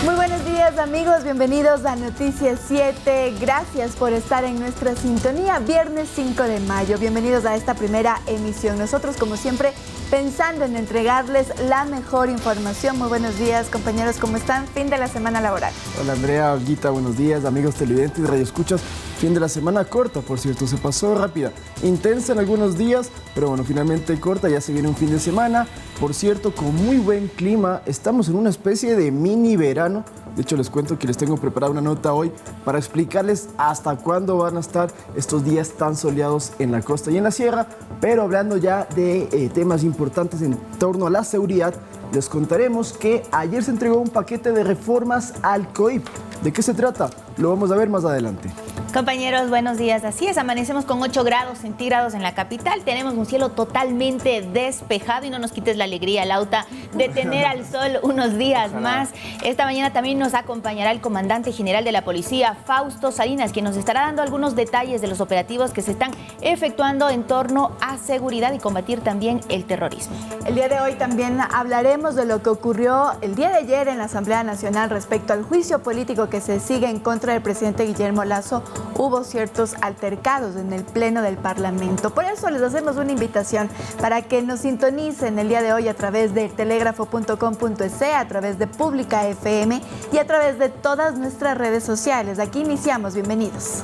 Muy buenos días, amigos, bienvenidos a Noticias 7. Gracias por estar en nuestra sintonía. Viernes 5 de mayo, bienvenidos a esta primera emisión. Nosotros, como siempre, pensando en entregarles la mejor información. Muy buenos días, compañeros, ¿cómo están? Fin de la semana laboral. Hola Andrea, Olguita, buenos días, amigos televidentes y radioescuchas. Fin de la semana corta, por cierto, se pasó rápida, intensa en algunos días, pero bueno, finalmente corta, ya se viene un fin de semana. Por cierto, con muy buen clima, estamos en una especie de mini verano. De hecho, les cuento que les tengo preparada una nota hoy para explicarles hasta cuándo van a estar estos días tan soleados en la costa y en la sierra. Pero hablando ya de temas importantes en torno a la seguridad, les contaremos que ayer se entregó un paquete de reformas al COIP. ¿De qué se trata? Lo vamos a ver más adelante. Compañeros, buenos días. Así es, amanecemos con 8 grados centígrados en la capital. Tenemos un cielo totalmente despejado y no nos quites la alegría, Lauta, de tener al sol unos días más. Esta mañana también nos acompañará el comandante general de la policía, Fausto Salinas, quien nos estará dando algunos detalles de los operativos que se están efectuando en torno a seguridad y combatir también el terrorismo. El día de hoy también hablaremos de lo que ocurrió el día de ayer en la Asamblea Nacional respecto al juicio político que se sigue en contra del presidente Guillermo Lasso. Hubo ciertos altercados en el Pleno del Parlamento. Por eso les hacemos una invitación para que nos sintonicen el día de hoy a través de telegrafo.com.es, a través de Pública FM y a través de todas nuestras redes sociales. Aquí iniciamos. Bienvenidos.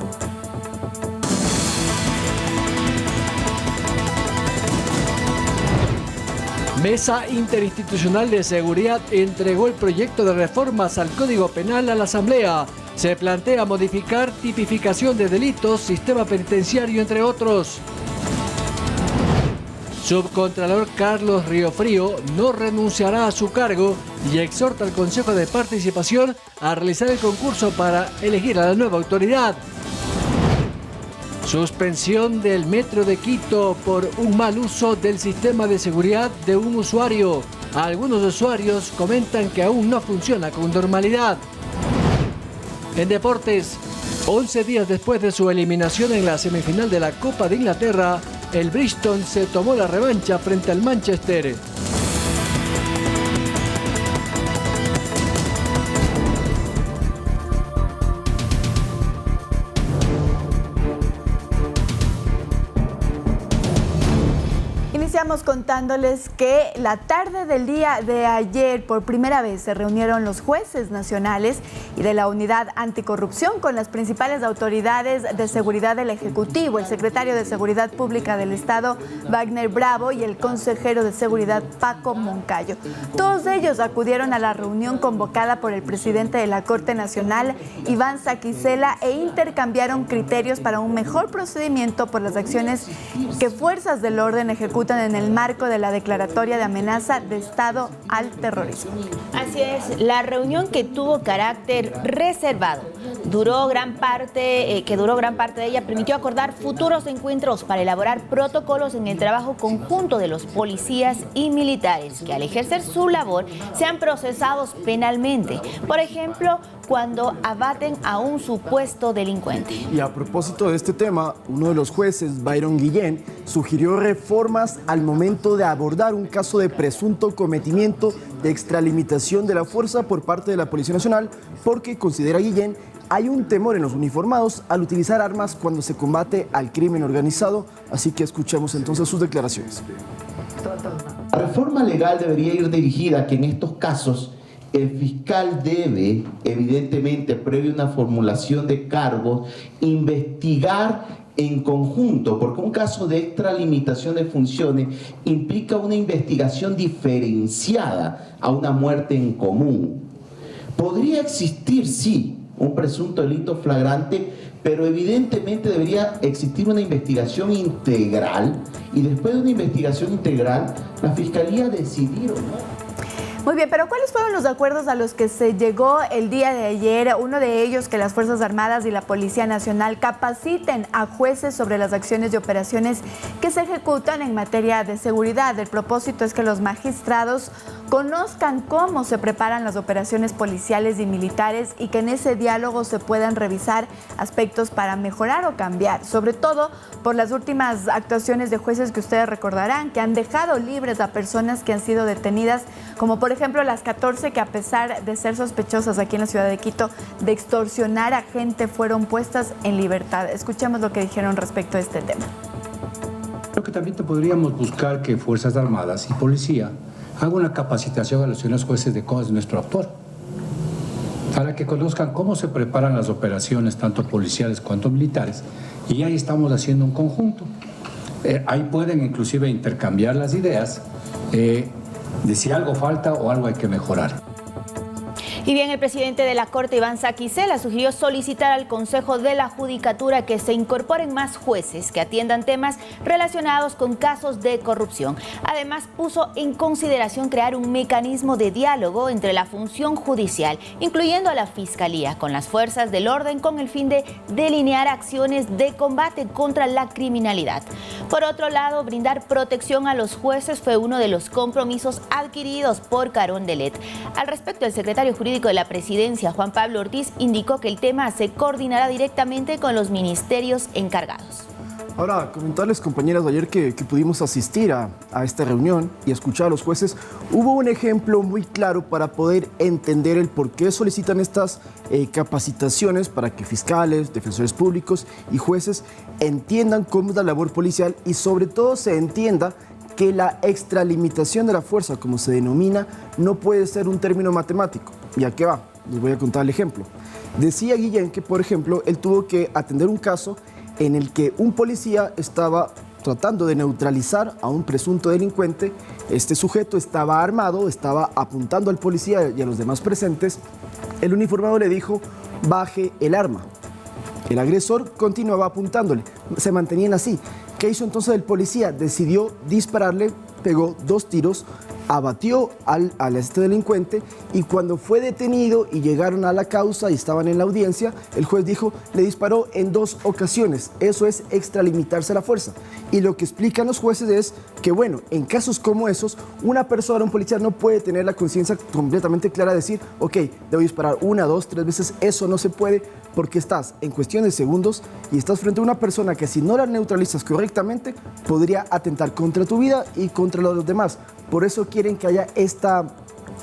Mesa Interinstitucional de Seguridad entregó el proyecto de reformas al Código Penal a la Asamblea. Se plantea modificar tipificación de delitos, sistema penitenciario, entre otros. Subcontralor Carlos Riofrío no renunciará a su cargo y exhorta al Consejo de Participación a realizar el concurso para elegir a la nueva autoridad. Suspensión del Metro de Quito por un mal uso del sistema de seguridad de un usuario. Algunos usuarios comentan que aún no funciona con normalidad. En deportes, 11 días después de su eliminación en la semifinal de la Copa de Inglaterra, el Bristol se tomó la revancha frente al Manchester. Iniciamos contándoles que la tarde del día de ayer por primera vez se reunieron los jueces nacionales y de la Unidad Anticorrupción con las principales autoridades de seguridad del Ejecutivo, el secretario de Seguridad Pública del Estado, Wagner Bravo, y el consejero de Seguridad, Paco Moncayo. Todos ellos acudieron a la reunión convocada por el presidente de la Corte Nacional, Iván Saquicela, e intercambiaron criterios para un mejor procedimiento por las acciones que fuerzas del orden ejecutan en el marco de la declaratoria de amenaza de Estado al terrorismo. Así es, la reunión que tuvo carácter reservado, duró gran parte de ella, permitió acordar futuros encuentros para elaborar protocolos en el trabajo conjunto de los policías y militares que al ejercer su labor sean procesados penalmente. Por ejemplo, cuando abaten a un supuesto delincuente. Y a propósito de este tema, uno de los jueces, Byron Guillén, sugirió reformas al momento de abordar un caso de presunto cometimiento de extralimitación de la fuerza por parte de la Policía Nacional, porque, considera Guillén, hay un temor en los uniformados al utilizar armas cuando se combate al crimen organizado. Así que escuchemos entonces sus declaraciones. La reforma legal debería ir dirigida a que en estos casos el fiscal debe, evidentemente, previo a una formulación de cargos, investigar en conjunto, porque un caso de extralimitación de funciones implica una investigación diferenciada a una muerte en común. Podría existir, sí, un presunto delito flagrante, pero evidentemente debería existir una investigación integral y después de una investigación integral, la Fiscalía decidir o no. Muy bien, pero ¿cuáles fueron los acuerdos a los que se llegó el día de ayer? Uno de ellos, que las Fuerzas Armadas y la Policía Nacional capaciten a jueces sobre las acciones y operaciones que se ejecutan en materia de seguridad. El propósito es que los magistrados conozcan cómo se preparan las operaciones policiales y militares y que en ese diálogo se puedan revisar aspectos para mejorar o cambiar, sobre todo por las últimas actuaciones de jueces que ustedes recordarán, que han dejado libres a personas que han sido detenidas, como por ejemplo las 14 que a pesar de ser sospechosas aquí en la ciudad de Quito de extorsionar a gente fueron puestas en libertad. Escuchemos lo que dijeron respecto a este tema. Creo que también podríamos buscar que Fuerzas Armadas y Policía hagan una capacitación a los señores jueces de cómo es nuestro actuar, para que conozcan cómo se preparan las operaciones, tanto policiales cuanto militares, y ahí estamos haciendo un conjunto. Ahí pueden inclusive intercambiar las ideas de si algo falta o algo hay que mejorar. Y bien, el presidente de la Corte, Iván Saquicela, sugirió solicitar al Consejo de la Judicatura que se incorporen más jueces que atiendan temas relacionados con casos de corrupción. Además, puso en consideración crear un mecanismo de diálogo entre la función judicial, incluyendo a la Fiscalía, con las fuerzas del orden, con el fin de delinear acciones de combate contra la criminalidad. Por otro lado, brindar protección a los jueces fue uno de los compromisos adquiridos por Carondelet. Al respecto, el secretario jurídico de la Presidencia, Juan Pablo Ortiz, indicó que el tema se coordinará directamente con los ministerios encargados. Ahora, comentarles, compañeras, ayer que pudimos asistir a esta reunión y escuchar a los jueces, hubo un ejemplo muy claro para poder entender el por qué solicitan estas capacitaciones para que fiscales, defensores públicos y jueces entiendan cómo es la labor policial y sobre todo se entienda que la extralimitación de la fuerza, como se denomina, no puede ser un término matemático. ¿Y a qué va? Les voy a contar el ejemplo. Decía Guillén que, por ejemplo, él tuvo que atender un caso en el que un policía estaba tratando de neutralizar a un presunto delincuente. Este sujeto estaba armado, estaba apuntando al policía y a los demás presentes. El uniformado le dijo, baje el arma. El agresor continuaba apuntándole, se mantenían así. ¿Qué hizo entonces el policía? Decidió dispararle, pegó 2 tiros, abatió a este delincuente y cuando fue detenido y llegaron a la causa y estaban en la audiencia, el juez dijo, le disparó en 2 ocasiones. Eso es extralimitarse la fuerza. Y lo que explican los jueces es que, bueno, en casos como esos, una persona, un policía no puede tener la conciencia completamente clara de decir, ok, debo disparar 1, 2, 3 veces. Eso no se puede porque estás en cuestión de segundos y estás frente a una persona que si no la neutralizas correctamente, podría atentar contra tu vida y contra los demás. Por eso quieren que haya esta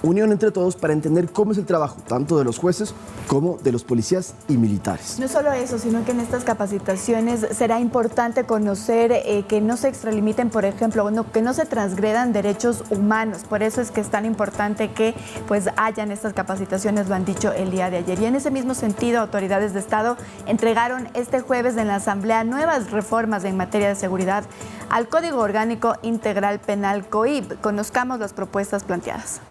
unión entre todos para entender cómo es el trabajo, tanto de los jueces como de los policías y militares. No solo eso, sino que en estas capacitaciones será importante conocer que no se extralimiten, por ejemplo, que no se transgredan derechos humanos. Por eso es que es tan importante que pues hayan estas capacitaciones, lo han dicho el día de ayer. Y en ese mismo sentido, autoridades de Estado entregaron este jueves en la Asamblea nuevas reformas en materia de seguridad al Código Orgánico Integral Penal COIP. Conozcamos las propuestas planteadas.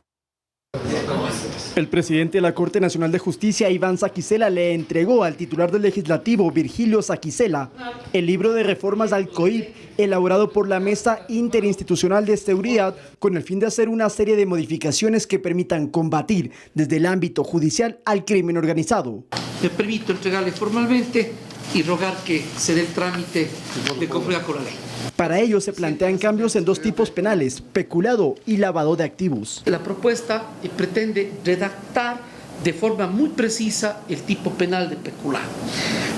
El presidente de la Corte Nacional de Justicia, Iván Saquicela, le entregó al titular del Legislativo, Virgilio Saquicela, el libro de reformas al COIP, elaborado por la Mesa Interinstitucional de Seguridad, con el fin de hacer una serie de modificaciones que permitan combatir desde el ámbito judicial al crimen organizado. Me permito entregarle formalmente y rogar que se dé el trámite de conformidad con la ley. Para ello se plantean cambios en 2 tipos penales, peculado y lavado de activos. La propuesta pretende redactar de forma muy precisa el tipo penal de peculado.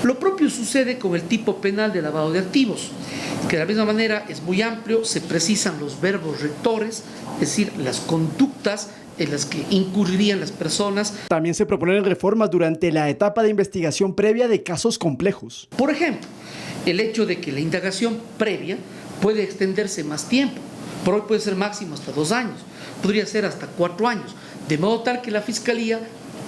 Lo propio sucede con el tipo penal de lavado de activos, que de la misma manera es muy amplio, se precisan los verbos rectores, es decir, las conductas en las que incurrirían las personas. También se proponen reformas durante la etapa de investigación previa de casos complejos. Por ejemplo, el hecho de que la indagación previa puede extenderse más tiempo. Por hoy puede ser máximo hasta 2 años, podría ser hasta 4 años, de modo tal que la Fiscalía,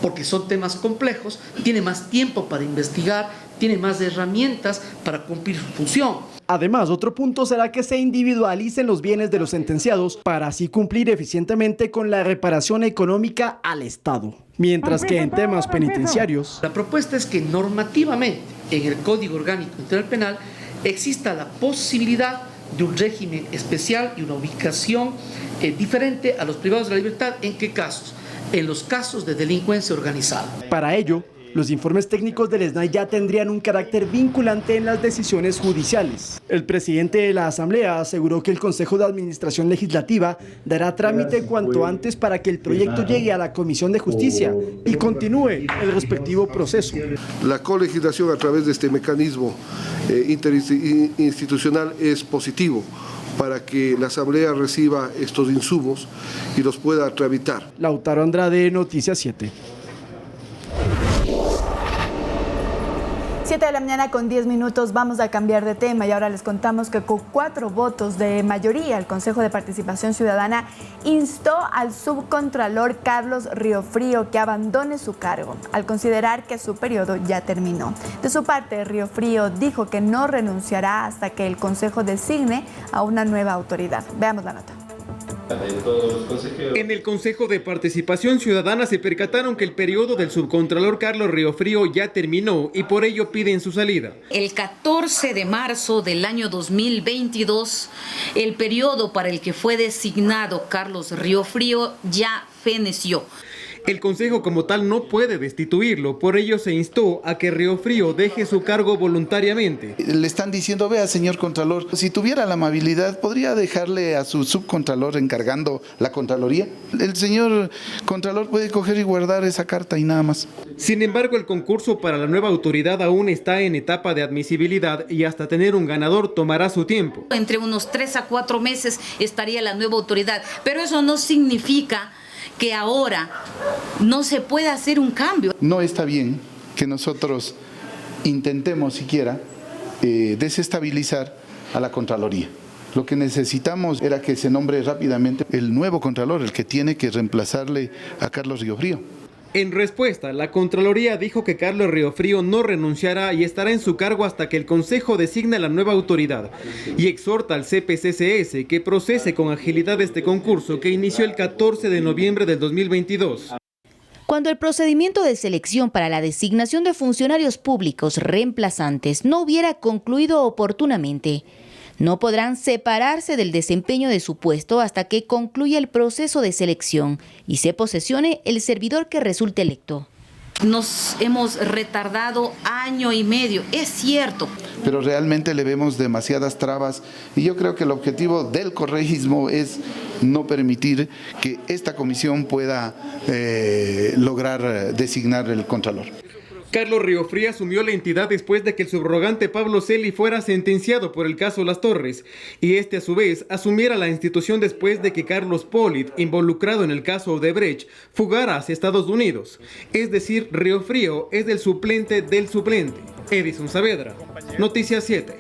porque son temas complejos, tiene más tiempo para investigar, tiene más herramientas para cumplir su función. Además, otro punto será que se individualicen los bienes de los sentenciados para así cumplir eficientemente con la reparación económica al Estado. Mientras que en temas penitenciarios, la propuesta es que normativamente en el Código Orgánico Integral Penal exista la posibilidad de un régimen especial y una ubicación diferente a los privados de la libertad. ¿En qué casos? En los casos de delincuencia organizada. Para ello, Los informes técnicos del SNAI ya tendrían un carácter vinculante en las decisiones judiciales. El presidente de la Asamblea aseguró que el Consejo de Administración Legislativa dará trámite cuanto antes para que el proyecto llegue a la Comisión de Justicia y continúe el respectivo proceso. La colegislación a través de este mecanismo interinstitucional es positivo para que la Asamblea reciba estos insumos y los pueda tramitar. Lautaro Andrade, Noticias 7. 7 de la mañana con 10 minutos, vamos a cambiar de tema y ahora les contamos que con 4 votos de mayoría el Consejo de Participación Ciudadana instó al subcontralor Carlos Riofrío que abandone su cargo al considerar que su periodo ya terminó. De su parte, Riofrío dijo que no renunciará hasta que el Consejo designe a una nueva autoridad. Veamos la nota. En el Consejo de Participación Ciudadana se percataron que el periodo del subcontralor Carlos Riofrío ya terminó y por ello piden su salida. El 14 de marzo del año 2022, el periodo para el que fue designado Carlos Riofrío ya feneció. El Consejo como tal no puede destituirlo, por ello se instó a que Riofrío deje su cargo voluntariamente. Le están diciendo, vea señor Contralor, si tuviera la amabilidad, ¿podría dejarle a su subcontralor encargando la Contraloría? El señor Contralor puede coger y guardar esa carta y nada más. Sin embargo, el concurso para la nueva autoridad aún está en etapa de admisibilidad y hasta tener un ganador tomará su tiempo. Entre unos 3 a 4 meses estaría la nueva autoridad, pero eso no significa que ahora no se puede hacer un cambio. No está bien que nosotros intentemos siquiera desestabilizar a la Contraloría. Lo que necesitamos era que se nombre rápidamente el nuevo Contralor, el que tiene que reemplazarle a Carlos Riofrío. En respuesta, la Contraloría dijo que Carlos Riofrío no renunciará y estará en su cargo hasta que el Consejo designe la nueva autoridad y exhorta al CPCCS que procese con agilidad este concurso que inició el 14 de noviembre del 2022. Cuando el procedimiento de selección para la designación de funcionarios públicos reemplazantes no hubiera concluido oportunamente, no podrán separarse del desempeño de su puesto hasta que concluya el proceso de selección y se posesione el servidor que resulte electo. Nos hemos retardado año y medio, es cierto. Pero realmente le vemos demasiadas trabas y yo creo que el objetivo del correísmo es no permitir que esta comisión pueda lograr designar el Contralor. Carlos Riofrío asumió la entidad después de que el subrogante Pablo Celi fuera sentenciado por el caso Las Torres y este a su vez asumiera la institución después de que Carlos Polit, involucrado en el caso Odebrecht, fugara hacia Estados Unidos. Es decir, Riofrío es el suplente del suplente. Edison Saavedra, Noticias 7.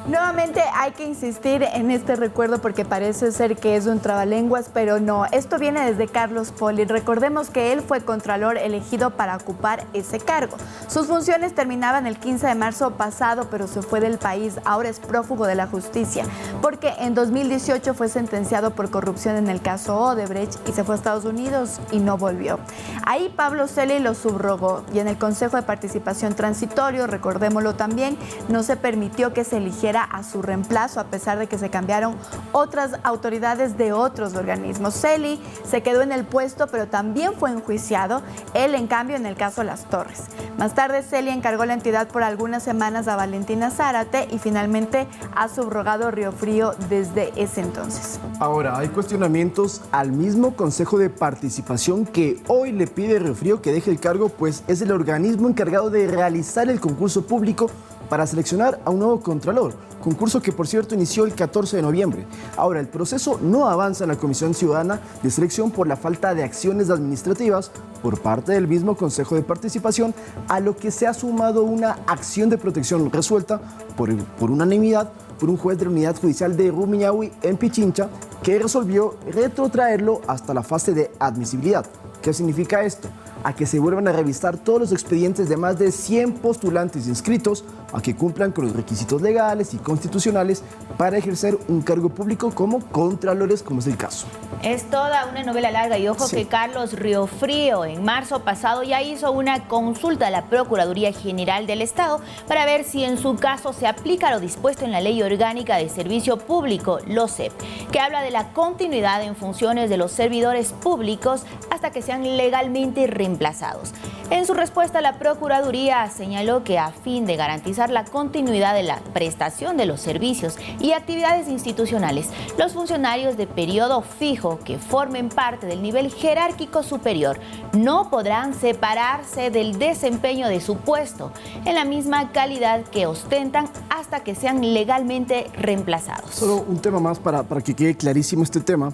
Nuevamente hay que insistir en este recuerdo porque parece ser que es un trabalenguas, pero no. Esto viene desde Carlos Polit. Recordemos que él fue contralor elegido para ocupar ese cargo. Sus funciones terminaban el 15 de marzo pasado, pero se fue del país. Ahora es prófugo de la justicia porque en 2018 fue sentenciado por corrupción en el caso Odebrecht y se fue a Estados Unidos y no volvió. Ahí Pablo Celi lo subrogó y en el Consejo de Participación Transitorio, recordémoslo también, no se permitió que se eligiera a su reemplazo a pesar de que se cambiaron otras autoridades de otros organismos. Celi se quedó en el puesto pero también fue enjuiciado, él en cambio en el caso Las Torres. Más tarde Celi encargó la entidad por algunas semanas a Valentina Zárate y finalmente ha subrogado Riofrío desde ese entonces. Ahora, hay cuestionamientos al mismo Consejo de Participación que hoy le pide a Riofrío que deje el cargo, pues es el organismo encargado de realizar el concurso público para seleccionar a un nuevo Contralor, concurso que por cierto inició el 14 de noviembre. Ahora, el proceso no avanza en la Comisión Ciudadana de Selección por la falta de acciones administrativas por parte del mismo Consejo de Participación, a lo que se ha sumado una acción de protección resuelta por unanimidad por un juez de la Unidad Judicial de Rumiñahui en Pichincha, que resolvió retrotraerlo hasta la fase de admisibilidad. ¿Qué significa esto? A que se vuelvan a revisar todos los expedientes de más de 100 postulantes inscritos, a que cumplan con los requisitos legales y con constitucionales para ejercer un cargo público como contralores, como es el caso. Es toda una novela larga y ojo que Carlos Riofrío en marzo pasado ya hizo una consulta a la Procuraduría General del Estado para ver si en su caso se aplica lo dispuesto en la Ley Orgánica de Servicio Público, LOSEP, que habla de la continuidad en funciones de los servidores públicos hasta que sean legalmente reemplazados. En su respuesta, la Procuraduría señaló que a fin de garantizar la continuidad de la prestación de los servicios y actividades institucionales, los funcionarios de periodo fijo que formen parte del nivel jerárquico superior no podrán separarse del desempeño de su puesto en la misma calidad que ostentan hasta que sean legalmente reemplazados. Solo un tema más para que quede clarísimo este tema.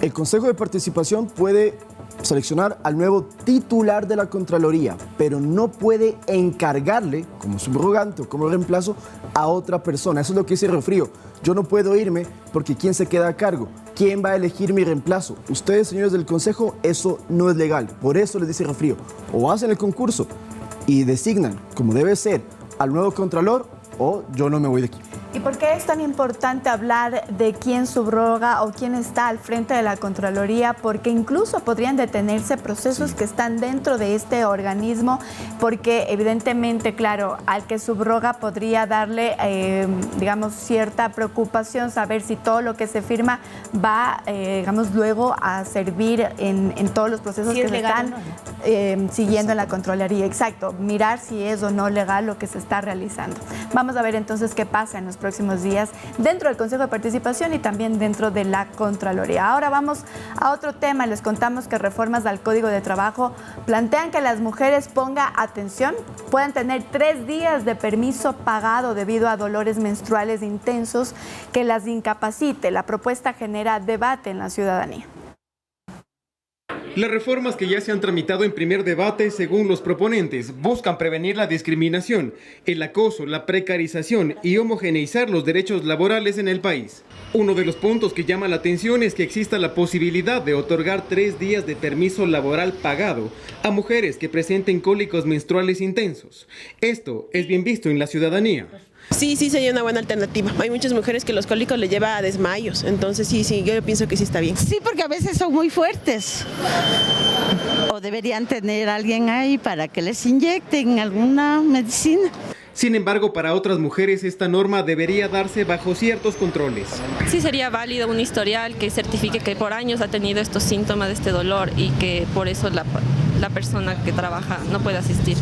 El Consejo de Participación puede seleccionar al nuevo titular de la Contraloría, pero no puede encargarle como subrogante o como reemplazo a otra persona. Eso es lo que dice Riofrío. Yo no puedo irme porque ¿quién se queda a cargo? ¿Quién va a elegir mi reemplazo? Ustedes, señores del Consejo, eso no es legal. Por eso les dice Riofrío, o hacen el concurso y designan, como debe ser, al nuevo Contralor, o yo no me voy de aquí. ¿Y por qué es tan importante hablar de quién subroga o quién está al frente de la Contraloría? Porque incluso podrían detenerse procesos que están dentro de este organismo, porque evidentemente, claro, al que subroga podría darle, digamos, cierta preocupación saber si todo lo que se firma va, digamos, luego a servir en todos los procesos que se están siguiendo en la Contraloría. Exacto, mirar si es o no legal lo que se está realizando. Vamos a ver entonces qué pasa en los próximos días dentro del Consejo de Participación y también dentro de la Contraloría. Ahora vamos a otro tema. Les contamos que reformas al Código de Trabajo plantean que las mujeres, ponga atención, puedan tener 3 días de permiso pagado debido a dolores menstruales intensos que las incapacite. La propuesta genera debate en la ciudadanía. Las reformas que ya se han tramitado en primer debate, según los proponentes, buscan prevenir la discriminación, el acoso, la precarización y homogeneizar los derechos laborales en el país. Uno de los puntos que llama la atención es que exista la posibilidad de otorgar 3 días de permiso laboral pagado a mujeres que presenten cólicos menstruales intensos. Esto es bien visto en la ciudadanía. Sí, sería una buena alternativa. Hay muchas mujeres que los cólicos les lleva a desmayos, entonces sí, yo pienso que sí está bien. Sí, porque a veces son muy fuertes. O deberían tener a alguien ahí para que les inyecten alguna medicina. Sin embargo, para otras mujeres esta norma debería darse bajo ciertos controles. Sí sería válido un historial que certifique que por años ha tenido estos síntomas de este dolor y que por eso la persona que trabaja no puede asistir.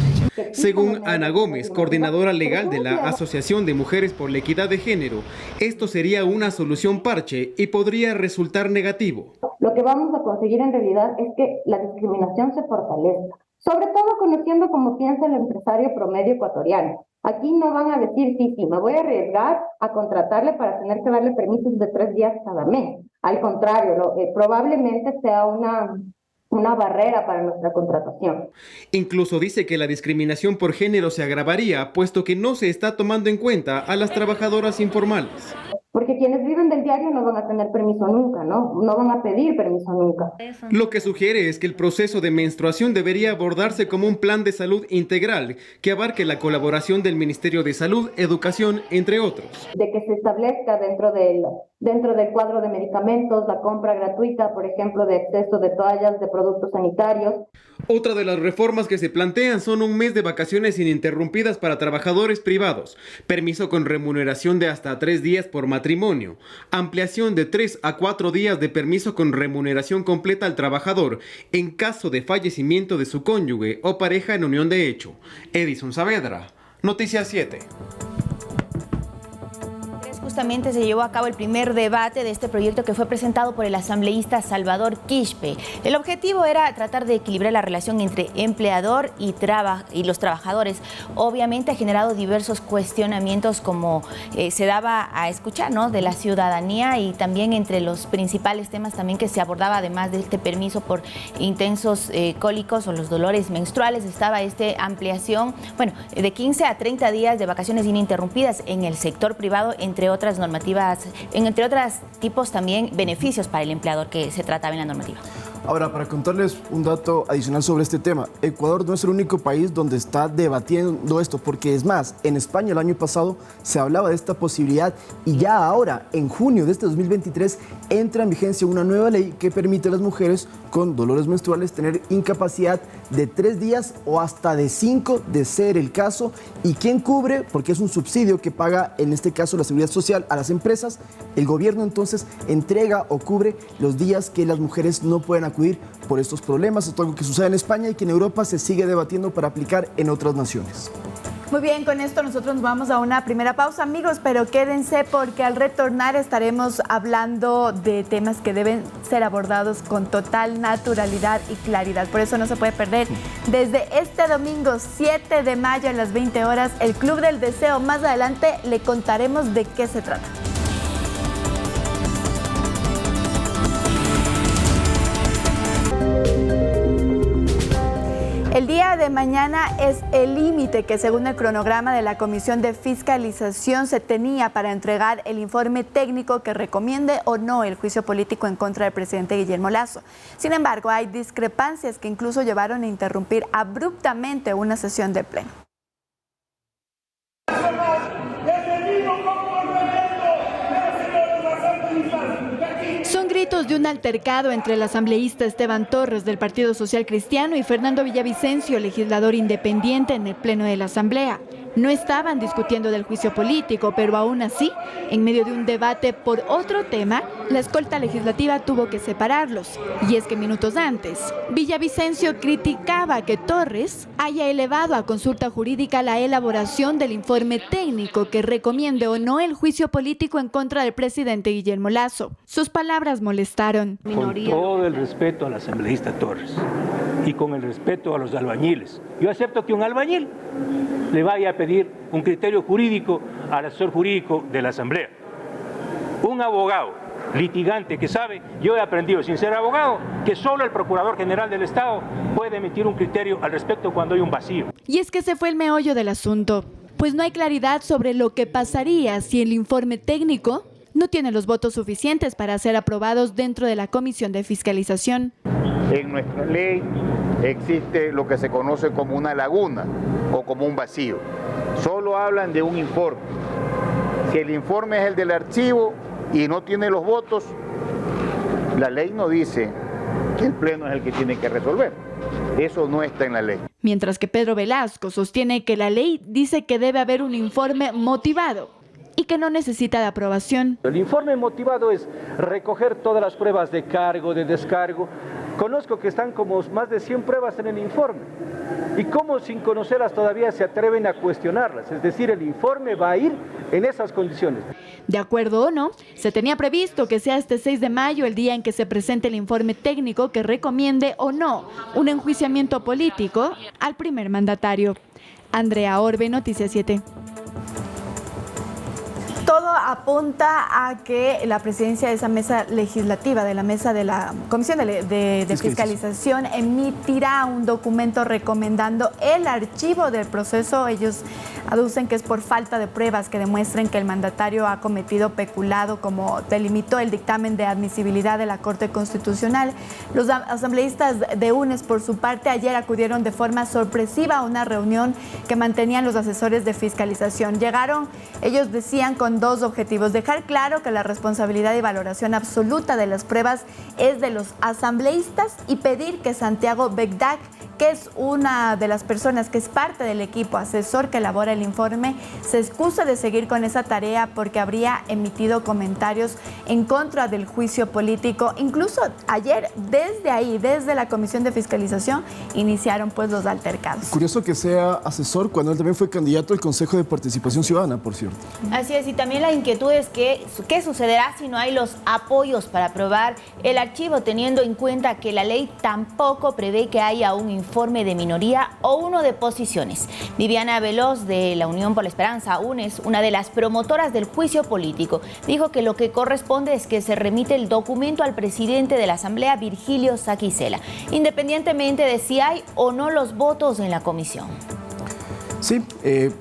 Según Ana Gómez, coordinadora legal de la Asociación de Mujeres por la Equidad de Género, esto sería una solución parche y podría resultar negativo. Lo que vamos a conseguir en realidad es que la discriminación se fortalezca, sobre todo conociendo cómo piensa el empresario promedio ecuatoriano. Aquí no van a decir, sí, me voy a arriesgar a contratarle para tener que darle permisos de 3 días cada mes. Al contrario, probablemente sea una barrera para nuestra contratación. Incluso dice que la discriminación por género se agravaría, puesto que no se está tomando en cuenta a las trabajadoras informales. Porque quienes viven del diario no van a tener permiso nunca, ¿no? No van a pedir permiso nunca. Lo que sugiere es que el proceso de menstruación debería abordarse como un plan de salud integral que abarque la colaboración del Ministerio de Salud, Educación, entre otros. De que se establezca dentro del cuadro de medicamentos la compra gratuita, por ejemplo, de exceso de toallas, de productos sanitarios. Otra de las reformas que se plantean son un mes de vacaciones ininterrumpidas para trabajadores privados, permiso con remuneración de hasta 3 días por matrimonio, ampliación de 3 a 4 días de permiso con remuneración completa al trabajador en caso de fallecimiento de su cónyuge o pareja en unión de hecho. Edison Saavedra, Noticias 7. Justamente se llevó a cabo el primer debate de este proyecto que fue presentado por el asambleísta Salvador Quispe. El objetivo era tratar de equilibrar la relación entre empleador y los trabajadores. Obviamente ha generado diversos cuestionamientos, como se daba a escuchar, ¿no?, de la ciudadanía, y también entre los principales temas también que se abordaba, además de este permiso por intensos cólicos o los dolores menstruales, estaba ampliación, de 15 a 30 días de vacaciones ininterrumpidas en el sector privado, entre otras normativas, entre otros tipos también beneficios para el empleador que se trataba en la normativa. Ahora, para contarles un dato adicional sobre este tema, Ecuador no es el único país donde está debatiendo esto, porque es más, en España el año pasado se hablaba de esta posibilidad y ya ahora, en junio de este 2023, entra en vigencia una nueva ley que permite a las mujeres con dolores menstruales tener incapacidad de 3 días o hasta de 5, de ser el caso. ¿Y quién cubre? Porque es un subsidio que paga, en este caso, la Seguridad Social a las empresas. El gobierno entonces entrega o cubre los días que las mujeres no pueden acudir por estos problemas. Esto es algo que sucede en España y que en Europa se sigue debatiendo para aplicar en otras naciones. Muy bien, con esto nosotros nos vamos a una primera pausa, amigos, pero quédense porque al retornar estaremos hablando de temas que deben ser abordados con total naturalidad y claridad. Por eso no se puede perder. Desde este domingo 7 de mayo a las 20 horas, el Club del Deseo. Más adelante le contaremos de qué se trata. El día de mañana es el límite que, según el cronograma de la Comisión de Fiscalización, se tenía para entregar el informe técnico que recomiende o no el juicio político en contra del presidente Guillermo Lasso. Sin embargo, hay discrepancias que incluso llevaron a interrumpir abruptamente una sesión de pleno. Son gritos de un altercado entre el asambleísta Esteban Torres del Partido Social Cristiano y Fernando Villavicencio, legislador independiente, en el pleno de la Asamblea. No estaban discutiendo del juicio político, pero aún así, en medio de un debate por otro tema, la escolta legislativa tuvo que separarlos. Y es que minutos antes, Villavicencio criticaba que Torres haya elevado a consulta jurídica la elaboración del informe técnico que recomiende o no el juicio político en contra del presidente Guillermo Lasso. Sus palabras molestaron. Con todo el respeto al asambleísta Torres y con el respeto a los albañiles, yo acepto que un albañil le vaya a pedir un criterio jurídico al asesor jurídico de la Asamblea. Un abogado litigante que sabe, yo he aprendido sin ser abogado, que solo el Procurador General del Estado puede emitir un criterio al respecto cuando hay un vacío. Y es que ese fue el meollo del asunto, pues no hay claridad sobre lo que pasaría si el informe técnico no tiene los votos suficientes para ser aprobados dentro de la Comisión de Fiscalización. En nuestra ley existe lo que se conoce como una laguna o como un vacío. Solo hablan de un informe. Si el informe es el del archivo y no tiene los votos, la ley no dice que el Pleno es el que tiene que resolver. Eso no está en la ley. Mientras que Pedro Velasco sostiene que la ley dice que debe haber un informe motivado y que no necesita de aprobación. El informe motivado es recoger todas las pruebas de cargo, de descargo. Conozco que están como más de 100 pruebas en el informe. ¿Y cómo sin conocerlas todavía se atreven a cuestionarlas? Es decir, el informe va a ir en esas condiciones. De acuerdo o no, se tenía previsto que sea este 6 de mayo el día en que se presente el informe técnico que recomiende o no un enjuiciamiento político al primer mandatario. Andrea Orbe, Noticias 7. Todo apunta a que la presidencia de esa mesa legislativa, de la mesa de la Comisión de Fiscalización, emitirá un documento recomendando el archivo del proceso. Ellos aducen que es por falta de pruebas que demuestren que el mandatario ha cometido peculado, como delimitó el dictamen de admisibilidad de la Corte Constitucional. Los asambleístas de UNES, por su parte, ayer acudieron de forma sorpresiva a una reunión que mantenían los asesores de fiscalización. Llegaron, ellos decían, con dos objetivos: dejar claro que la responsabilidad y valoración absoluta de las pruebas es de los asambleístas y pedir que Santiago Begdac, que es una de las personas que es parte del equipo asesor que elabora el informe, se excuse de seguir con esa tarea porque habría emitido comentarios en contra del juicio político. Incluso ayer, desde ahí, desde la Comisión de Fiscalización, iniciaron pues los altercados. Curioso que sea asesor cuando él también fue candidato al Consejo de Participación Ciudadana, por cierto. Así es, y también la inquietud es que qué sucederá si no hay los apoyos para aprobar el archivo, teniendo en cuenta que la ley tampoco prevé que haya un informe de minoría o uno de posiciones. Viviana Veloz, de la Unión por la Esperanza, UNES, una de las promotoras del juicio político, dijo que lo que corresponde es que se remite el documento al presidente de la Asamblea, Virgilio Saquicela, independientemente de si hay o no los votos en la comisión. Sí,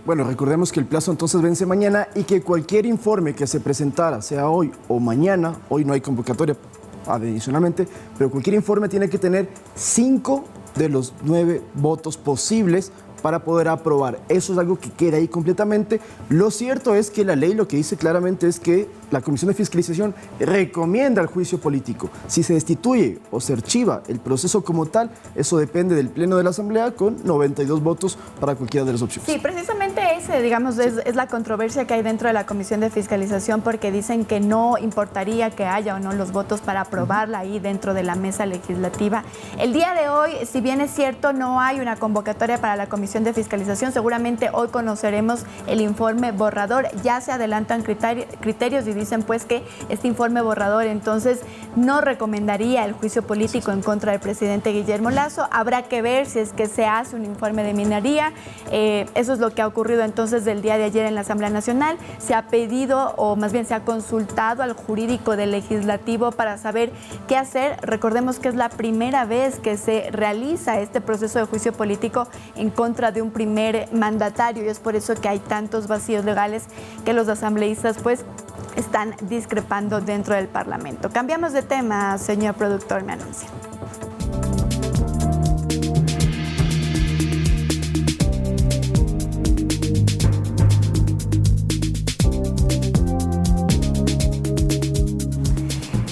bueno, recordemos que el plazo entonces vence mañana y que cualquier informe que se presentara, sea hoy o mañana, hoy no hay convocatoria adicionalmente, pero cualquier informe tiene que tener 5 de los 9 votos posibles para poder aprobar. Eso es algo que queda ahí completamente. Lo cierto es que la ley lo que dice claramente es que la Comisión de Fiscalización recomienda el juicio político. Si se destituye o se archiva el proceso como tal, eso depende del Pleno de la Asamblea con 92 votos para cualquiera de las opciones. Sí, precisamente ese, digamos, es la controversia que hay dentro de la Comisión de Fiscalización, porque dicen que no importaría que haya o no los votos para aprobarla ahí dentro de la mesa legislativa. El día de hoy, si bien es cierto, no hay una convocatoria para la Comisión de Fiscalización, seguramente hoy conoceremos el informe borrador. Ya se adelantan criterios y dicen pues que este informe borrador entonces no recomendaría el juicio político en contra del presidente Guillermo Lasso. Habrá que ver si es que se hace un informe de minoría. Eso es lo que ha ocurrido entonces del día de ayer en la Asamblea Nacional. Se ha pedido, o más bien se ha consultado al jurídico del legislativo para saber qué hacer. Recordemos que es la primera vez que se realiza este proceso de juicio político en contra de un primer mandatario, y es por eso que hay tantos vacíos legales que los asambleístas pues están discrepando dentro del Parlamento. Cambiamos de tema, señor productor, me anuncia.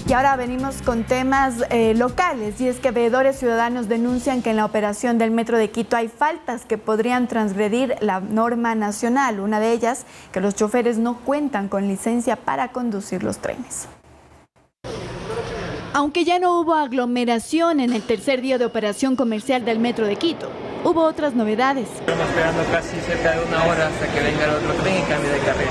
Y ahora venimos con temas locales, y es que veedores ciudadanos denuncian que en la operación del Metro de Quito hay faltas que podrían transgredir la norma nacional. Una de ellas, que los choferes no cuentan con licencia para conducir los trenes. Aunque ya no hubo aglomeración en el tercer día de operación comercial del Metro de Quito, hubo otras novedades. Estamos esperando casi cerca de 1 hora hasta que venga el otro tren y cambie de carril.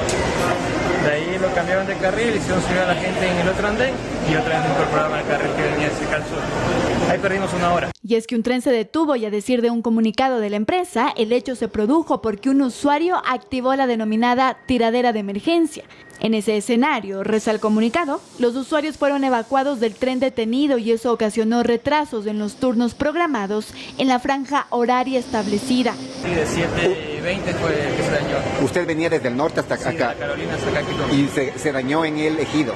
De ahí lo cambiaron de carril, hicieron subir a la gente en el otro andén y otra vez incorporaron al carril que venía hacia el sur. Ahí perdimos 1 hora. Y es que un tren se detuvo, y a decir de un comunicado de la empresa, el hecho se produjo porque un usuario activó la denominada tiradera de emergencia. En ese escenario, reza el comunicado, los usuarios fueron evacuados del tren detenido y eso ocasionó retrasos en los turnos programados en la franja horaria establecida. Sí, de 7:20 fue que se dañó. Usted venía desde el norte hasta acá. Sí, de la Carolina hasta acá. Y se dañó en el ejido.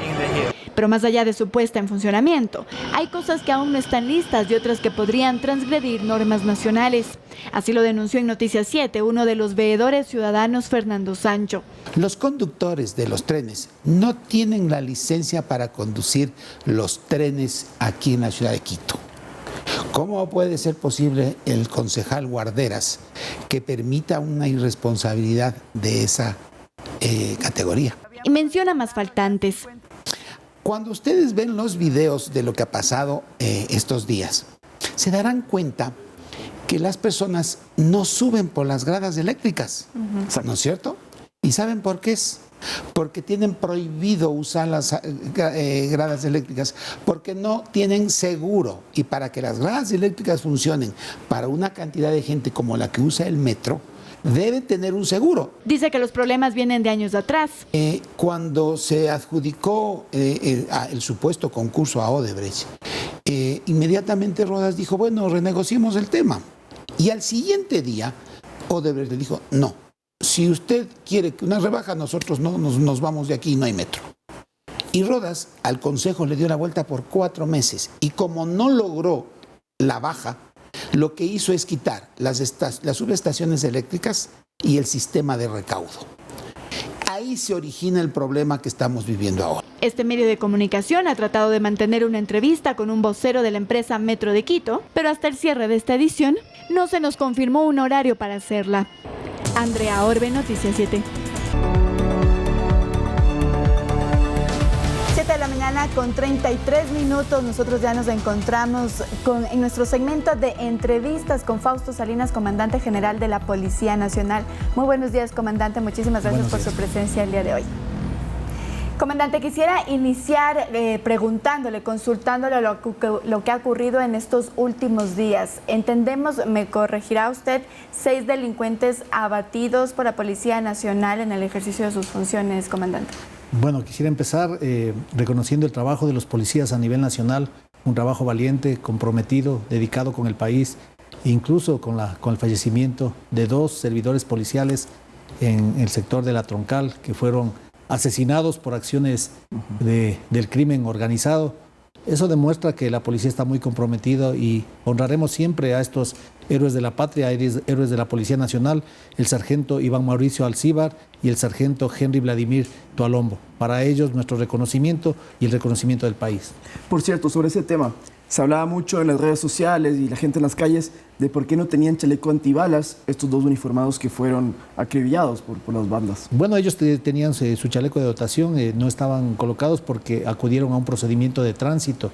Pero más allá de su puesta en funcionamiento, hay cosas que aún no están listas y otras que podrían transgredir normas nacionales. Así lo denunció en Noticias 7 uno de los veedores ciudadanos, Fernando Sancho. Los conductores de los trenes no tienen la licencia para conducir los trenes aquí en la ciudad de Quito. ¿Cómo puede ser posible el concejal Guarderas que permita una irresponsabilidad de esa categoría? Y menciona más faltantes. Cuando ustedes ven los videos de lo que ha pasado estos días, se darán cuenta que las personas no suben por las gradas eléctricas, ¿no es cierto? ¿Y saben por qué es? Porque tienen prohibido usar las gradas eléctricas, porque no tienen seguro. Y para que las gradas eléctricas funcionen para una cantidad de gente como la que usa el metro, deben tener un seguro. Dice que los problemas vienen de años atrás. Cuando se adjudicó el supuesto concurso a Odebrecht, inmediatamente Rodas dijo, bueno, renegociemos el tema. Y al siguiente día, Odebrecht le dijo, no, si usted quiere que una rebaja, nosotros no nos vamos de aquí, no hay metro. Y Rodas al Consejo le dio la vuelta por 4 meses. Y como no logró la baja, lo que hizo es quitar las subestaciones eléctricas y el sistema de recaudo. Ahí se origina el problema que estamos viviendo ahora. Este medio de comunicación ha tratado de mantener una entrevista con un vocero de la empresa Metro de Quito, pero hasta el cierre de esta edición no se nos confirmó un horario para hacerla. Andrea Orbe, Noticias 7. 7 de la mañana con 33 minutos. Nosotros ya nos encontramos en nuestro segmento de entrevistas con Fausto Salinas, comandante general de la Policía Nacional. Muy buenos días, comandante. Muchísimas gracias por su presencia el día de hoy. Comandante, quisiera iniciar preguntándole, consultándole lo que ha ocurrido en estos últimos días. Entendemos, me corregirá usted, 6 delincuentes abatidos por la Policía Nacional en el ejercicio de sus funciones, comandante. Bueno, quisiera empezar reconociendo el trabajo de los policías a nivel nacional, un trabajo valiente, comprometido, dedicado con el país, incluso con el fallecimiento de 2 servidores policiales en el sector de La Troncal, que fueron asesinados por acciones del crimen organizado. Eso demuestra que la policía está muy comprometida y honraremos siempre a estos héroes de la patria, héroes de la Policía Nacional, el sargento Iván Mauricio Alcíbar y el sargento Henry Vladimir Toalombo. Para ellos nuestro reconocimiento y el reconocimiento del país. Por cierto, sobre ese tema, se hablaba mucho en las redes sociales y la gente en las calles de por qué no tenían chaleco antibalas estos dos uniformados que fueron acribillados por las bandas. Bueno, ellos tenían su chaleco de dotación, no estaban colocados porque acudieron a un procedimiento de tránsito.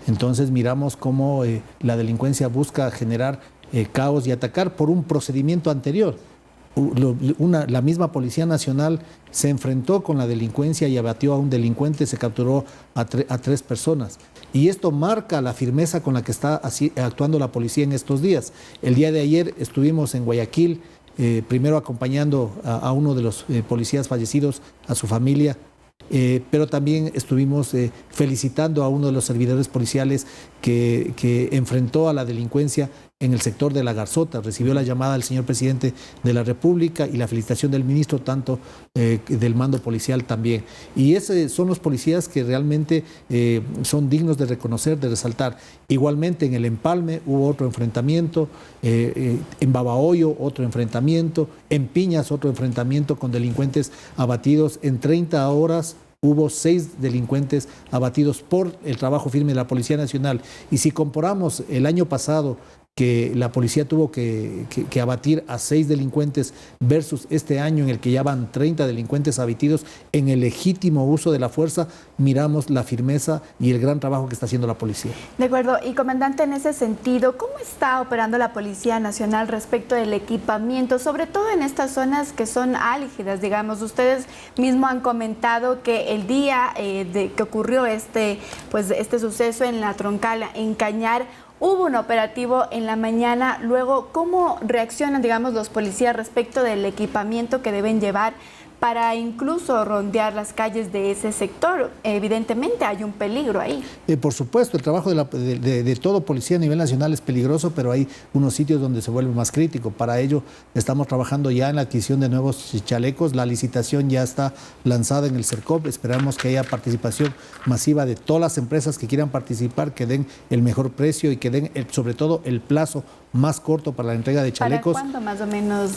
Entonces miramos cómo la delincuencia busca generar caos y atacar por un procedimiento anterior. La misma Policía Nacional se enfrentó con la delincuencia y abatió a un delincuente, se capturó a 3 personas. Y esto marca la firmeza con la que está actuando la policía en estos días. El día de ayer estuvimos en Guayaquil, primero acompañando a uno de los policías fallecidos, a su familia, pero también estuvimos felicitando a uno de los servidores policiales que enfrentó a la delincuencia en el sector de La Garzota. Recibió la llamada del señor presidente de la República y la felicitación del ministro, tanto del mando policial también. Y esos son los policías que realmente son dignos de reconocer, de resaltar. Igualmente en el Empalme hubo otro enfrentamiento, en Babahoyo otro enfrentamiento, en Piñas otro enfrentamiento con delincuentes abatidos. En 30 horas hubo 6 delincuentes abatidos por el trabajo firme de la Policía Nacional. Y si comparamos el año pasado, que la policía tuvo que abatir a 6 delincuentes versus este año en el que ya van 30 delincuentes abatidos en el legítimo uso de la fuerza, miramos la firmeza y el gran trabajo que está haciendo la policía. De acuerdo. Y comandante, en ese sentido, ¿cómo está operando la Policía Nacional respecto del equipamiento, sobre todo en estas zonas que son álgidas, digamos? Ustedes mismos han comentado que el día que ocurrió este suceso en la Troncal, en Cañar, hubo un operativo en la mañana. Luego, ¿cómo reaccionan, digamos, los policías respecto del equipamiento que deben llevar para incluso rondear las calles de ese sector? Evidentemente hay un peligro ahí. Por supuesto, el trabajo de todo policía a nivel nacional es peligroso, pero hay unos sitios donde se vuelve más crítico. Para ello estamos trabajando ya en la adquisición de nuevos chalecos. La licitación ya está lanzada en el CERCOP. Esperamos que haya participación masiva de todas las empresas que quieran participar, que den el mejor precio y que den sobre todo el plazo más corto para la entrega de chalecos. ¿Para cuándo más o menos?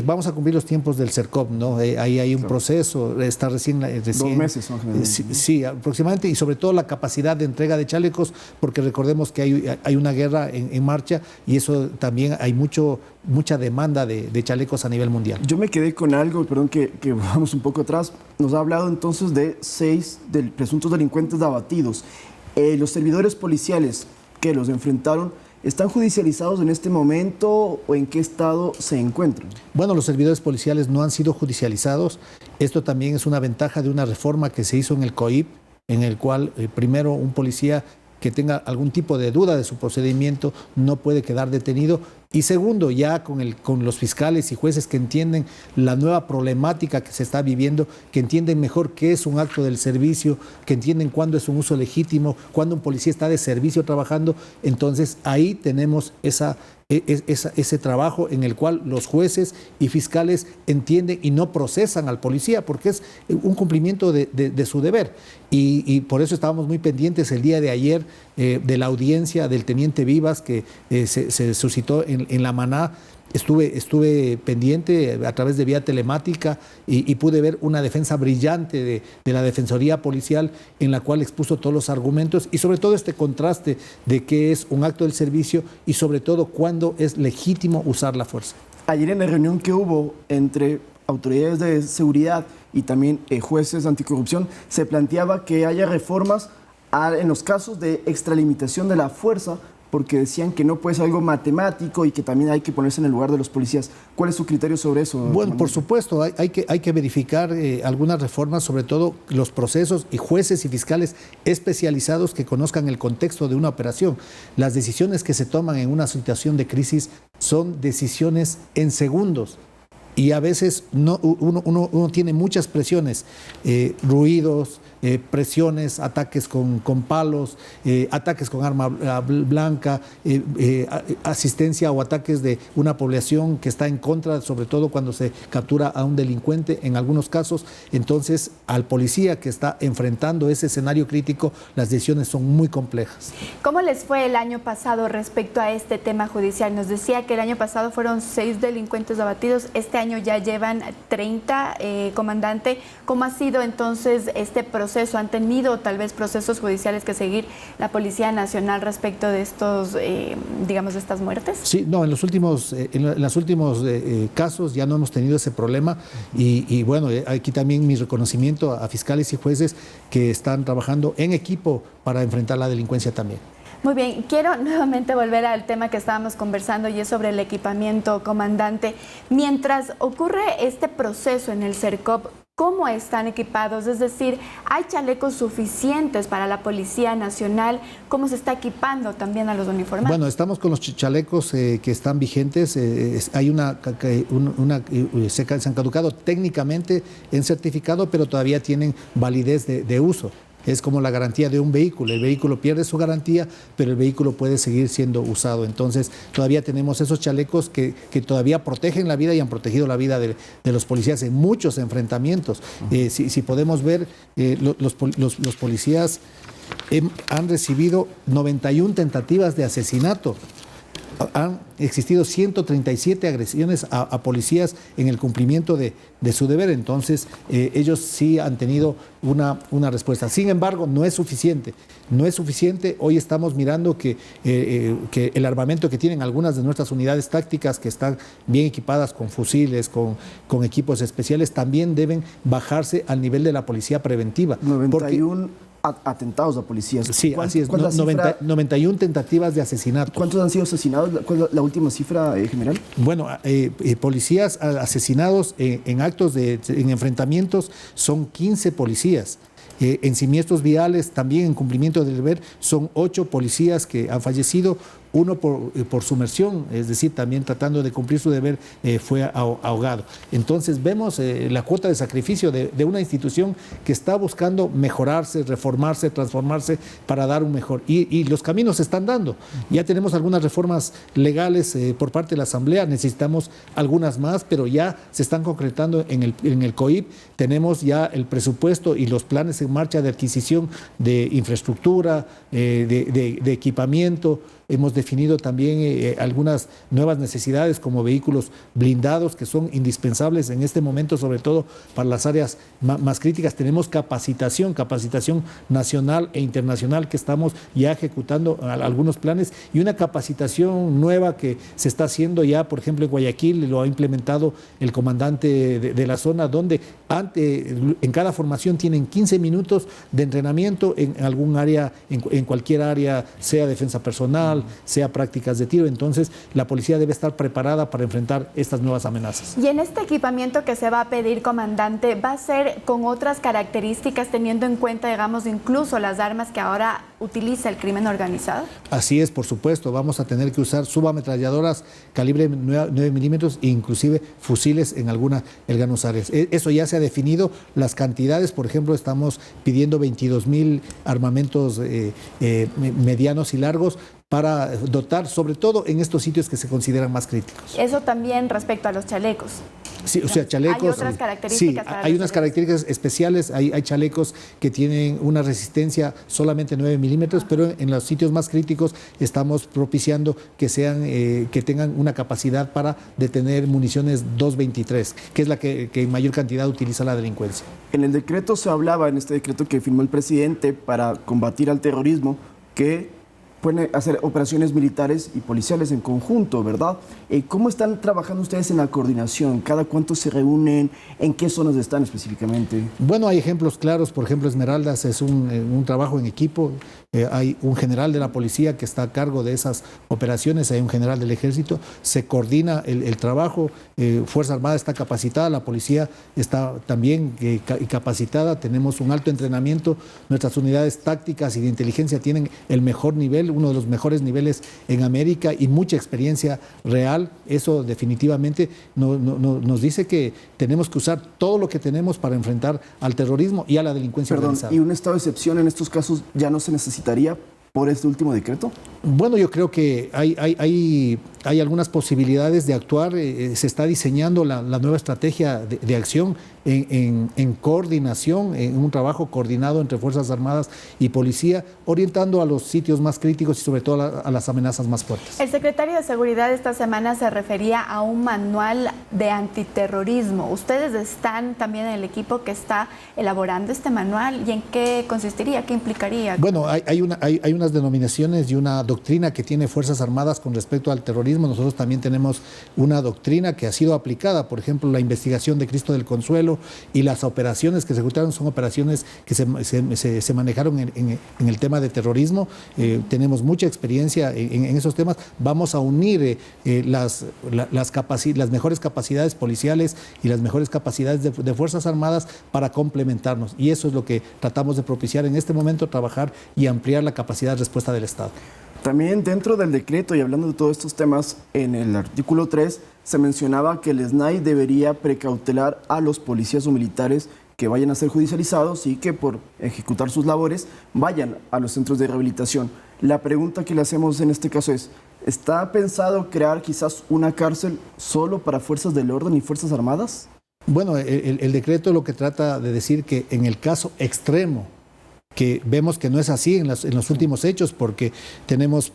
Vamos a cumplir los tiempos del CERCOP, ¿no? Ahí hay un proceso, está recién 2 meses son generalmente. Sí, aproximadamente, y sobre todo la capacidad de entrega de chalecos, porque recordemos que hay una guerra en marcha y eso también hay mucha demanda de chalecos a nivel mundial. Yo me quedé con algo, perdón que vamos un poco atrás. Nos ha hablado entonces de 6 presuntos delincuentes abatidos. Los servidores policiales que los enfrentaron, ¿están judicializados en este momento o en qué estado se encuentran? Bueno, los servidores policiales no han sido judicializados. Esto también es una ventaja de una reforma que se hizo en el COIP, en el cual primero un policía que tenga algún tipo de duda de su procedimiento no puede quedar detenido. Y segundo, ya con los fiscales y jueces que entienden la nueva problemática que se está viviendo, que entienden mejor qué es un acto del servicio, que entienden cuándo es un uso legítimo, cuándo un policía está de servicio trabajando, entonces ahí tenemos ese trabajo en el cual los jueces y fiscales entienden y no procesan al policía, porque es un cumplimiento de su deber. Y por eso estábamos muy pendientes el día de ayer de la audiencia del teniente Vivas que se suscitó en La Maná. Estuve pendiente a través de vía telemática y pude ver una defensa brillante de la Defensoría Policial, en la cual expuso todos los argumentos y sobre todo este contraste de qué es un acto del servicio y sobre todo cuándo es legítimo usar la fuerza. Ayer en la reunión que hubo entre autoridades de seguridad y también jueces anticorrupción, se planteaba que haya reformas en los casos de extralimitación de la fuerza, porque decían que no puede ser algo matemático y que también hay que ponerse en el lugar de los policías. ¿Cuál es su criterio sobre eso? Bueno, por supuesto, hay que verificar algunas reformas, sobre todo los procesos y jueces y fiscales especializados que conozcan el contexto de una operación. Las decisiones que se toman en una situación de crisis son decisiones en segundos. Y a veces uno tiene muchas presiones, ruidos, presiones, ataques con palos, ataques con arma blanca, asistencia o ataques de una población que está en contra, sobre todo cuando se captura a un delincuente en algunos casos. Entonces, al policía que está enfrentando ese escenario crítico, las decisiones son muy complejas. ¿Cómo les fue el año pasado respecto a este tema judicial? Nos decía que el año pasado fueron 6 delincuentes abatidos, este año ya llevan 30, comandante. ¿Cómo ha sido entonces este proceso? ¿Han tenido tal vez procesos judiciales que seguir la Policía Nacional respecto de estos, digamos, de estas muertes? Sí, no, en los últimos casos ya no hemos tenido ese problema y bueno, aquí también mi reconocimiento a fiscales y jueces que están trabajando en equipo para enfrentar la delincuencia también. Muy bien, quiero nuevamente volver al tema que estábamos conversando y es sobre el equipamiento, comandante. Mientras ocurre este proceso en el CERCOP, ¿cómo están equipados? Es decir, ¿hay chalecos suficientes para la Policía Nacional? ¿Cómo se está equipando también a los uniformados? Bueno, estamos con los chalecos que están vigentes. Hay se han caducado técnicamente en certificado, pero todavía tienen validez de uso. Es como la garantía de un vehículo. El vehículo pierde su garantía, pero el vehículo puede seguir siendo usado. Entonces, todavía tenemos esos chalecos que todavía protegen la vida y han protegido la vida de los policías en muchos enfrentamientos. Si podemos ver, los policías han recibido 91 tentativas de asesinato. Han existido 137 agresiones a policías en el cumplimiento de su deber. Entonces, ellos sí han tenido una respuesta. Sin embargo, no es suficiente. No es suficiente. Hoy estamos mirando que el armamento que tienen algunas de nuestras unidades tácticas que están bien equipadas con fusiles, con equipos especiales, también deben bajarse al nivel de la policía preventiva. 91 atentados a policías. Sí, así es. 91 tentativas de asesinato. ¿Cuántos han sido asesinados? ¿Cuál es la última cifra, general? Bueno, policías asesinados en actos en enfrentamientos son 15 policías. En siniestros viales, también en cumplimiento del deber, son 8 policías que han fallecido. Uno por sumersión, es decir, también tratando de cumplir su deber, fue ahogado. Entonces vemos la cuota de sacrificio de una institución que está buscando mejorarse, reformarse, transformarse para dar un mejor. Y los caminos se están dando. Ya tenemos algunas reformas legales por parte de la Asamblea, necesitamos algunas más, pero ya se están concretando en el COIP. Tenemos ya el presupuesto y los planes en marcha de adquisición de infraestructura, de equipamiento. Hemos definido también algunas nuevas necesidades como vehículos blindados que son indispensables en este momento, sobre todo para las áreas más críticas. Tenemos capacitación nacional e internacional que estamos ya ejecutando algunos planes y una capacitación nueva que se está haciendo ya, por ejemplo, en Guayaquil, lo ha implementado el comandante de la zona, donde en cada formación tienen 15 minutos de entrenamiento en algún área, en cualquier área, sea defensa personal, sea prácticas de tiro. Entonces, la policía debe estar preparada para enfrentar estas nuevas amenazas. Y en este equipamiento que se va a pedir, comandante, ¿va a ser con otras características, teniendo en cuenta, digamos, incluso las armas que ahora utiliza el crimen organizado? Así es, por supuesto. Vamos a tener que usar subametralladoras calibre 9 milímetros e inclusive fusiles en algunas áreas. Eso ya se ha definido. Las cantidades, por ejemplo, estamos pidiendo 22,000 armamentos medianos y largos para dotar, sobre todo en estos sitios que se consideran más críticos. Eso también respecto a los chalecos. Sí, o sea, chalecos. ¿Hay otras características? Sí, hay unas características especiales. Hay chalecos que tienen una resistencia solamente 9 milímetros, pero en los sitios más críticos estamos propiciando que tengan una capacidad para detener municiones 223, que es la que en mayor cantidad utiliza la delincuencia. En el decreto se hablaba, en este decreto que firmó el presidente para combatir al terrorismo, que pueden hacer operaciones militares y policiales en conjunto, ¿verdad? ¿Cómo están trabajando ustedes en la coordinación? ¿Cada cuánto se reúnen? ¿En qué zonas están específicamente? Bueno, hay ejemplos claros. Por ejemplo, Esmeraldas es un trabajo en equipo. Hay un general de la policía que está a cargo de esas operaciones, hay un general del ejército, se coordina el trabajo, Fuerza Armada está capacitada, la policía está también capacitada, tenemos un alto entrenamiento, nuestras unidades tácticas y de inteligencia tienen el mejor nivel nivel, uno de los mejores niveles en América y mucha experiencia real. Eso definitivamente nos dice que tenemos que usar todo lo que tenemos para enfrentar al terrorismo y a la delincuencia organizada. ¿Y un estado de excepción en estos casos ya no se necesitaría por este último decreto? Bueno, yo creo que hay algunas posibilidades de actuar. Se está diseñando la nueva estrategia de acción en coordinación, en un trabajo coordinado entre Fuerzas Armadas y Policía, orientando a los sitios más críticos y sobre todo a las amenazas más fuertes. El secretario de Seguridad esta semana se refería a un manual de antiterrorismo. ¿Ustedes están también en el equipo que está elaborando este manual? ¿Y en qué consistiría? ¿Qué implicaría? Bueno, hay unas denominaciones y una doctrina que tiene Fuerzas Armadas con respecto al terrorismo. Nosotros también tenemos una doctrina que ha sido aplicada, por ejemplo, la investigación de Cristo del Consuelo y las operaciones que se ejecutaron son operaciones que se manejaron en el tema de terrorismo. Tenemos mucha experiencia en esos temas. Vamos a unir las mejores capacidades policiales y las mejores capacidades de Fuerzas Armadas para complementarnos. Y eso es lo que tratamos de propiciar en este momento, trabajar y ampliar la capacidad de respuesta del Estado. También dentro del decreto y hablando de todos estos temas, en el artículo 3 se mencionaba que el SNAI debería precautelar a los policías o militares que vayan a ser judicializados y que por ejecutar sus labores vayan a los centros de rehabilitación. La pregunta que le hacemos en este caso es, ¿está pensado crear quizás una cárcel solo para fuerzas del orden y fuerzas armadas? Bueno, el decreto lo que trata de decir que en el caso extremo, que vemos que no es así en los últimos hechos, porque tenemos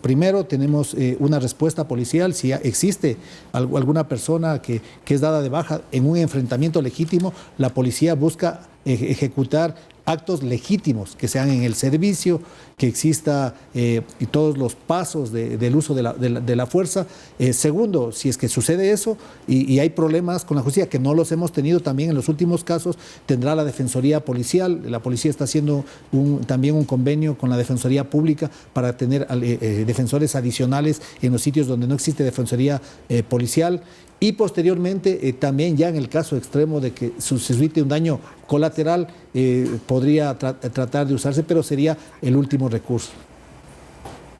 una respuesta policial. Si existe alguna persona que es dada de baja en un enfrentamiento legítimo, la policía busca ejecutar actos legítimos, que sean en el servicio, que exista y todos los pasos del uso de la fuerza. Segundo, si es que sucede eso y hay problemas con la justicia, que no los hemos tenido también en los últimos casos, tendrá la Defensoría Policial. La policía está haciendo también un convenio con la Defensoría Pública para tener defensores adicionales en los sitios donde no existe Defensoría Policial. Y posteriormente, también ya en el caso extremo de que suscite un daño colateral, podría tratar de usarse, pero sería el último recurso.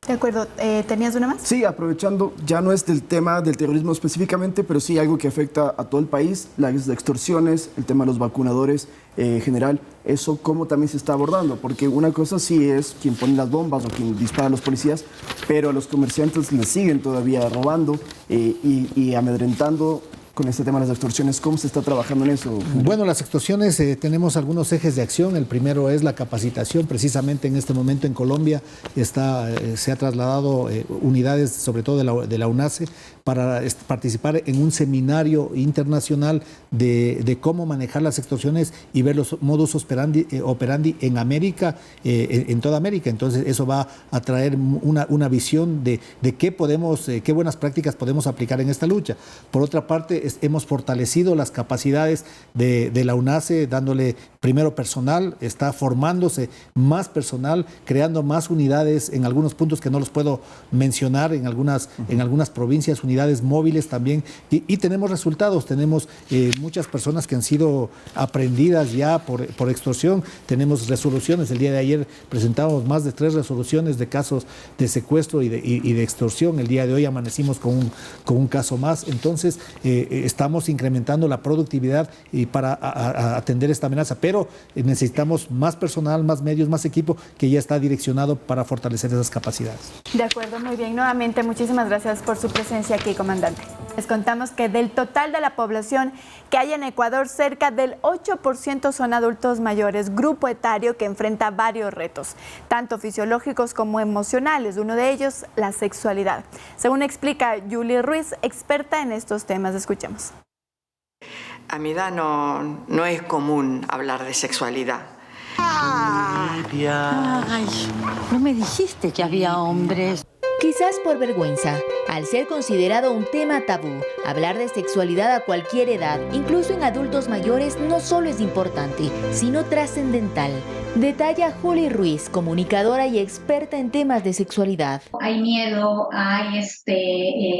De acuerdo, ¿tenías una más? Sí, aprovechando, ya no es del tema del terrorismo específicamente, pero sí algo que afecta a todo el país, las extorsiones, el tema de los vacunadores en general, eso cómo también se está abordando, porque una cosa sí es quien pone las bombas o quien dispara a los policías, pero a los comerciantes les siguen todavía robando y amedrentando. Con este tema de las extorsiones, ¿cómo se está trabajando en eso? Bueno, las extorsiones tenemos algunos ejes de acción. El primero es la capacitación. Precisamente en este momento en Colombia se ha trasladado unidades, sobre todo de la UNACE, para participar en un seminario internacional de cómo manejar las extorsiones y ver los modus operandi en América, en toda América. Entonces eso va a traer una visión de qué buenas prácticas podemos aplicar en esta lucha. Por otra parte, hemos fortalecido las capacidades de la UNACE, dándole primero personal, está formándose más personal, creando más unidades en algunos puntos que no los puedo mencionar, en algunas provincias, unidades móviles también, y tenemos resultados. Tenemos muchas personas que han sido aprehendidas ya por extorsión. Tenemos resoluciones. El día de ayer presentamos más de 3 resoluciones de casos de secuestro y de extorsión. El día de hoy amanecimos con un caso más. Entonces, estamos incrementando la productividad para atender esta amenaza, pero necesitamos más personal, más medios, más equipo que ya está direccionado para fortalecer esas capacidades. De acuerdo, muy bien. Nuevamente, muchísimas gracias por su presencia aquí, comandante. Les contamos que del total de la población que hay en Ecuador, cerca del 8% son adultos mayores, grupo etario que enfrenta varios retos, tanto fisiológicos como emocionales. Uno de ellos, la sexualidad. Según explica Julie Ruiz, experta en estos temas. Escuchemos. A mi edad no es común hablar de sexualidad. Ay, no me dijiste que había hombres. Quizás por vergüenza, al ser considerado un tema tabú, hablar de sexualidad a cualquier edad, incluso en adultos mayores, no solo es importante, sino trascendental. Detalla Julie Ruiz, comunicadora y experta en temas de sexualidad. Hay miedo, hay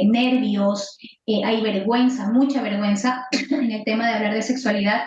nervios, hay vergüenza, mucha vergüenza en el tema de hablar de sexualidad.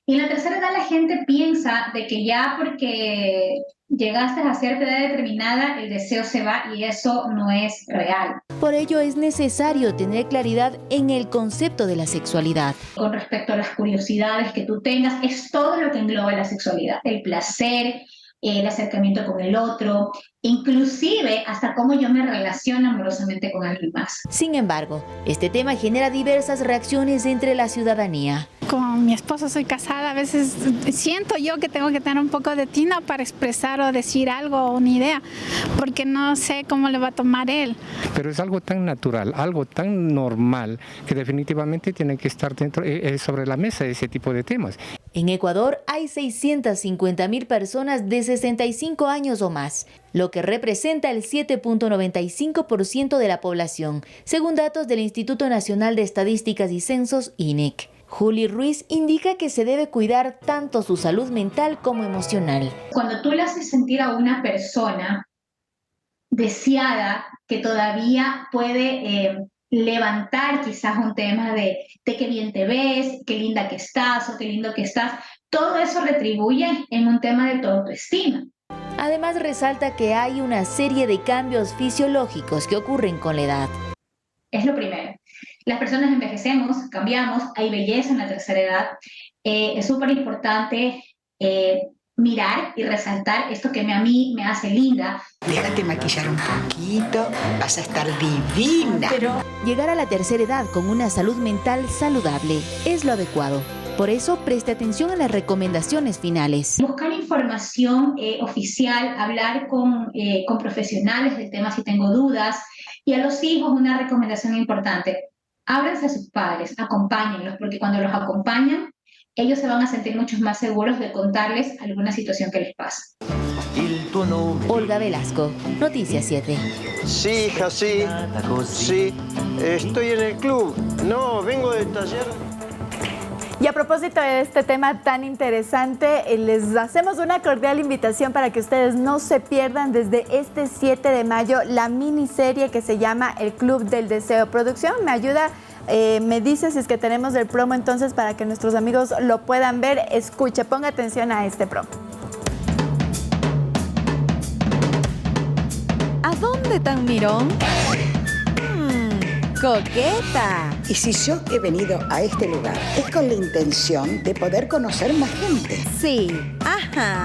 Y en la tercera edad la gente piensa de que ya porque llegaste a cierta edad determinada, el deseo se va y eso no es real. Por ello es necesario tener claridad en el concepto de la sexualidad. Con respecto a las curiosidades que tú tengas, es todo lo que engloba la sexualidad. El placer, el acercamiento con el otro, inclusive hasta cómo yo me relaciono amorosamente con alguien más. Sin embargo, este tema genera diversas reacciones entre la ciudadanía. Con mi esposo soy casada, a veces siento yo que tengo que tener un poco de tino para expresar o decir algo o una idea, porque no sé cómo le va a tomar él. Pero es algo tan natural, algo tan normal, que definitivamente tiene que estar sobre la mesa ese tipo de temas. En Ecuador hay 650.000 personas de 65 años o más, lo que representa el 7.95% de la población, según datos del Instituto Nacional de Estadísticas y Censos, INEC. Juli Ruiz indica que se debe cuidar tanto su salud mental como emocional. Cuando tú le haces sentir a una persona deseada que todavía puede levantar quizás un tema de qué bien te ves, qué linda que estás o qué lindo que estás, todo eso retribuye en un tema de tu autoestima. Además resalta que hay una serie de cambios fisiológicos que ocurren con la edad. Es lo primero. Las personas envejecemos, cambiamos, hay belleza en la tercera edad. Es súper importante mirar y resaltar esto que a mí me hace linda. Déjate maquillar un poquito, vas a estar divina. Pero llegar a la tercera edad con una salud mental saludable es lo adecuado. Por eso, preste atención a las recomendaciones finales. Buscar información oficial, hablar con profesionales del tema si tengo dudas. Y a los hijos una recomendación importante. Ábranse a sus padres, acompáñenlos, porque cuando los acompañan, ellos se van a sentir mucho más seguros de contarles alguna situación que les pasa. Olga Velasco, Noticias 7. Sí, hija, sí. Sí, estoy en el club. No, vengo del taller. Y a propósito de este tema tan interesante, les hacemos una cordial invitación para que ustedes no se pierdan desde este 7 de mayo la miniserie que se llama El Club del Deseo. Producción, ¿me ayuda? Me dice si es que tenemos el promo entonces para que nuestros amigos lo puedan ver. Escuche, ponga atención a este promo. ¿A dónde tan mirón? ¡Coqueta! Y si yo he venido a este lugar es con la intención de poder conocer más gente. Sí, ajá.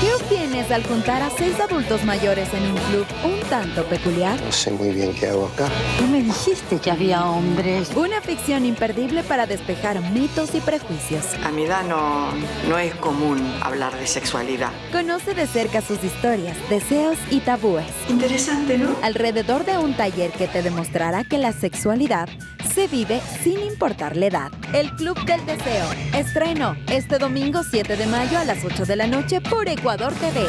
¿Qué obtienes al juntar a 6 adultos mayores en un club un tanto peculiar? No sé muy bien qué hago acá. Tú me dijiste que había hombres. Una ficción imperdible para despejar mitos y prejuicios. A mi edad no es común hablar de sexualidad. Conoce de cerca sus historias, deseos y tabúes. Interesante, ¿no? Alrededor de un taller que te demostrará que la sexualidad se vive sin importar la edad. El Club del Deseo. Estreno este domingo 7 de mayo a las 8 de la noche por Ecuador TV.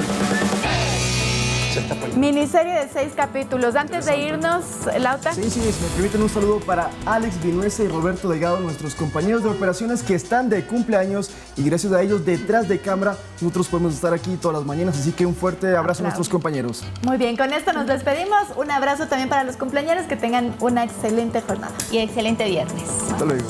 Miniserie de 6 capítulos. Antes de irnos, Lauta. Sí, si me permiten un saludo para Alex Vinuesa y Roberto Delgado, nuestros compañeros de operaciones que están de cumpleaños y gracias a ellos detrás de cámara nosotros podemos estar aquí todas las mañanas, así que un fuerte abrazo a nuestros compañeros. Muy bien, con esto nos despedimos. Un abrazo también para los cumpleaños, que tengan una excelente jornada. Y excelente viernes. Hasta luego.